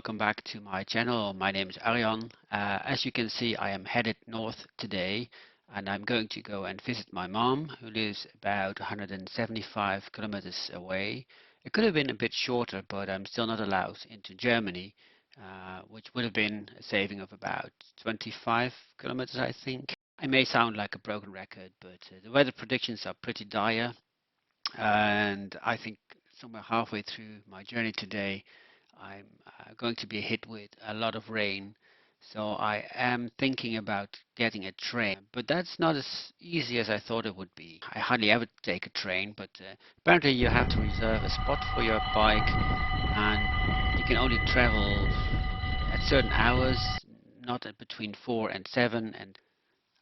welcome back to my channel. My name is Arjan. As you can see, I am headed north today and I'm going to go and visit my mom who lives about 175 kilometers away. It could have been a bit shorter, but I'm still not allowed into Germany, which would have been a saving of about 25 kilometers, I think. I may sound like a broken record, but the weather predictions are pretty dire, and I think somewhere halfway through my journey today, I'm going to be hit with a lot of rain. So I am thinking about getting a train, but that's not as easy as I thought it would be. I hardly ever take a train, but apparently you have to reserve a spot for your bike, and you can only travel at certain hours, not at between 4 and 7, and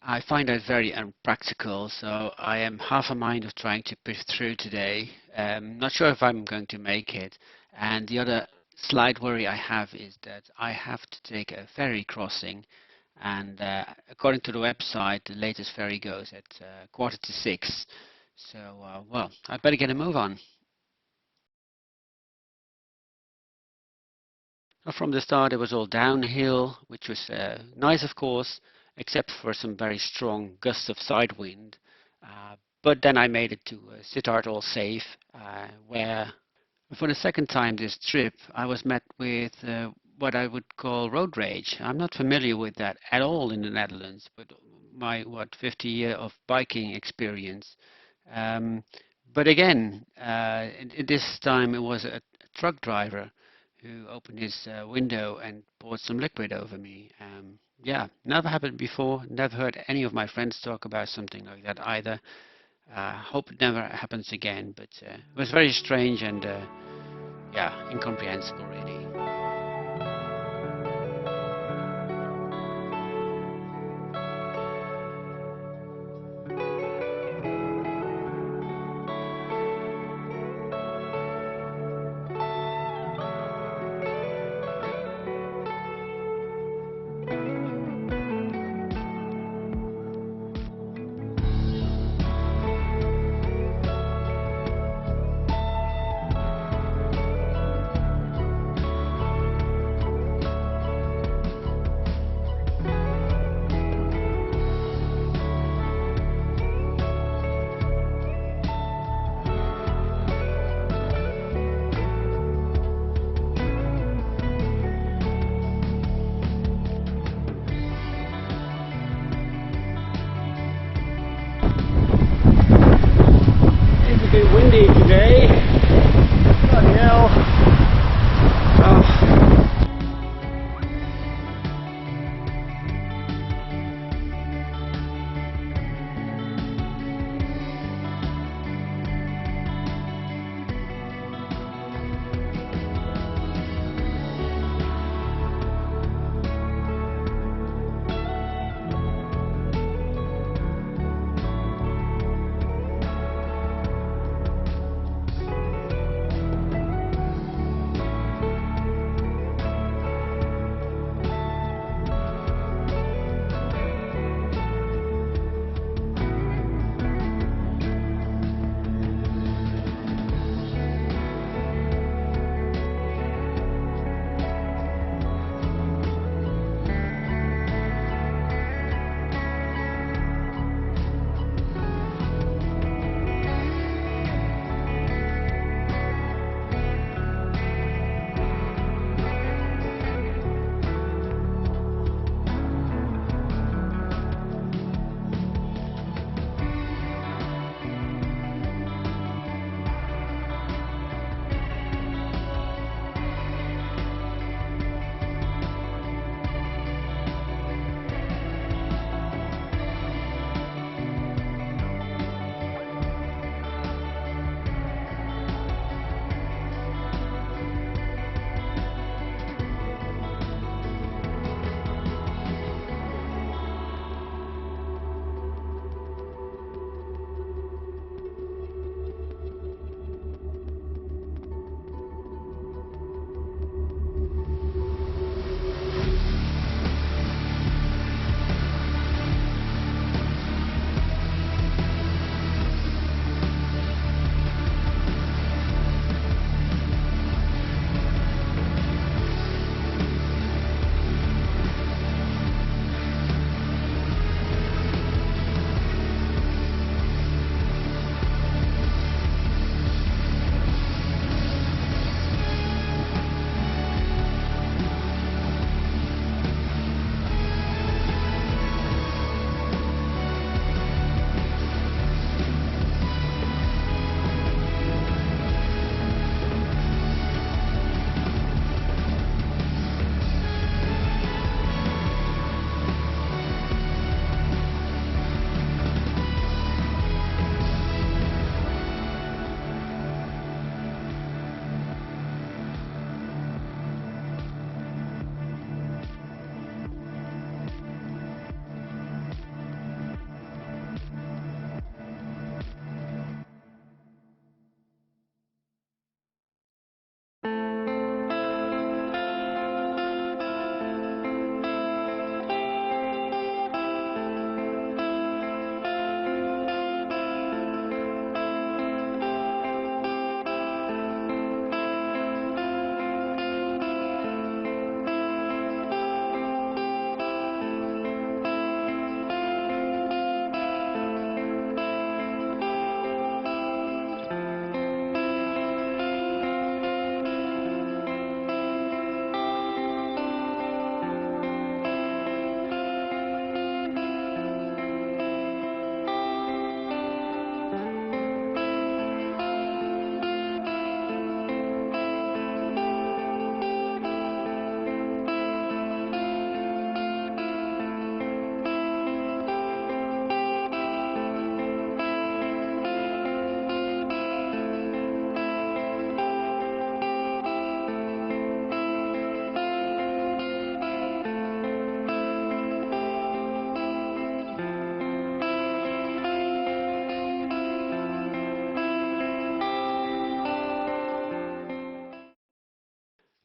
I find that very unpractical, so I am half a mind of trying to push through today. Not sure if I'm going to make it. And the other slight worry I have is that I have to take a ferry crossing, and according to the website, the latest ferry goes at 5:45. So, well, I better get a move on. From the start, it was all downhill, which was nice, of course, except for some very strong gusts of side wind. But then I made it to Sittard all safe, where for the second time this trip, I was met with what I would call road rage. I'm not familiar with that at all in the Netherlands, but my 50 year of biking experience. Um, but again, this time it was a truck driver who opened his window and poured some liquid over me. Yeah, never happened before. Never heard any of my friends talk about something like that either. Hope it never happens again. But it was very strange and yeah, incomprehensible really.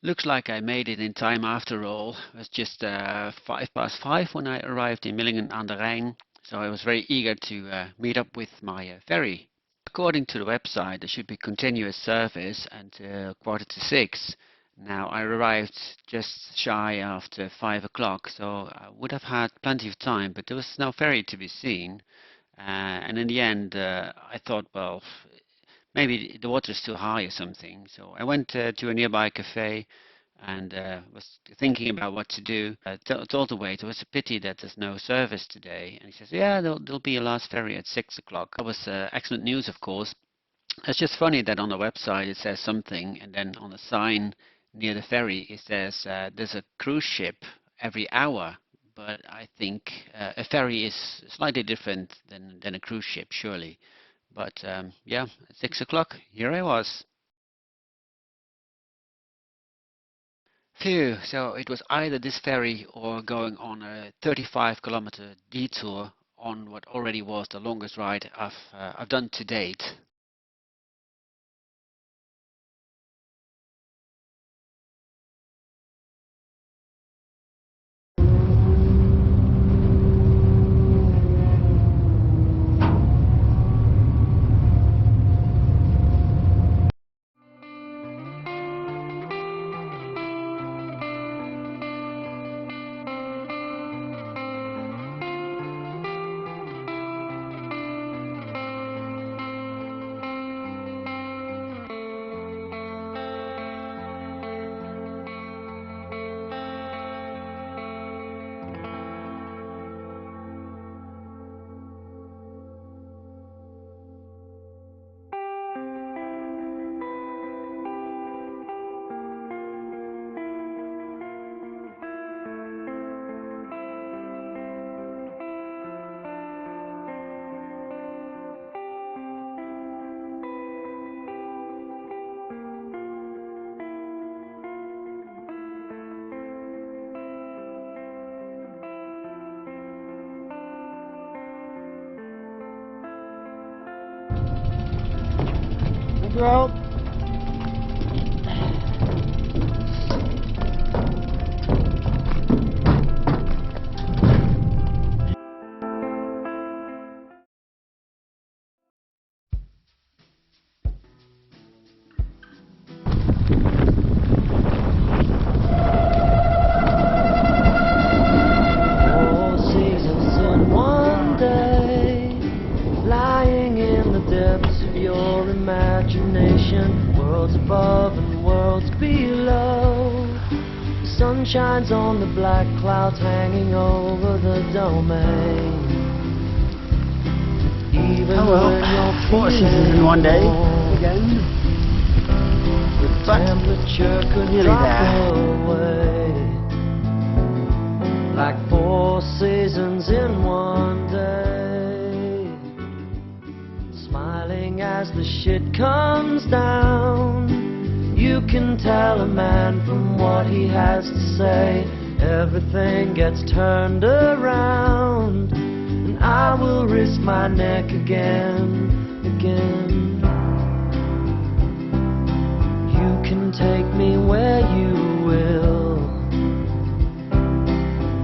Looks like I made it in time after all. It was just 5 past 5 when I arrived in Millingen aan de Rijn, so I was very eager to meet up with my ferry. According to the website, there should be continuous service until 5:45. Now I arrived just shy after 5 o'clock, so I would have had plenty of time, but there was no ferry to be seen. And in the end, I thought, well, maybe the water is too high or something. So I went to a nearby cafe and was thinking about what to do. I told the waiter it was a pity that there's no service today. And he says, yeah, there'll be a last ferry at 6 o'clock. That was excellent news, of course. It's just funny that on the website it says something, and then on the sign near the ferry it says there's a cruise ship every hour. But I think a ferry is slightly different than a cruise ship, surely. But yeah, at 6 o'clock, here I was. Phew, so it was either this ferry or going on a 35-kilometer detour on what already was the longest ride I've done to date. Well, your imagination, worlds above and worlds below. The sun shines on the black clouds hanging over the domain. Even when you're 4 seasons in one day again. The temperature could drop away, like 4 seasons in one day. Smiling as the shit comes down, you can tell a man from what he has to say. Everything gets turned around, and I will risk my neck again. You can take me where you will,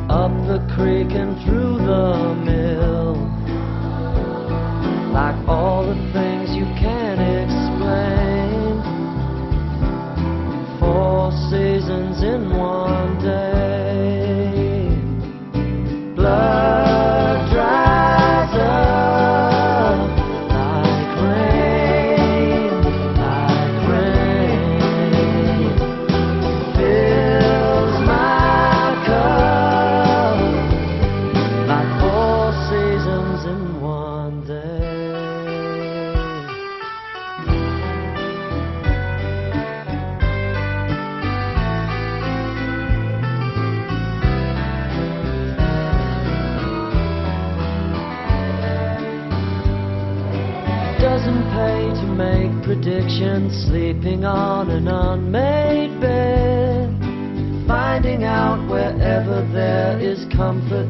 up the creek and through the mill, like all the things you can't explain. 4 seasons in one day. Blood dries up like rain, fills my cup, like 4 seasons in one day. Doesn't pay to make predictions, sleeping on an unmade bed, finding out wherever there is comfort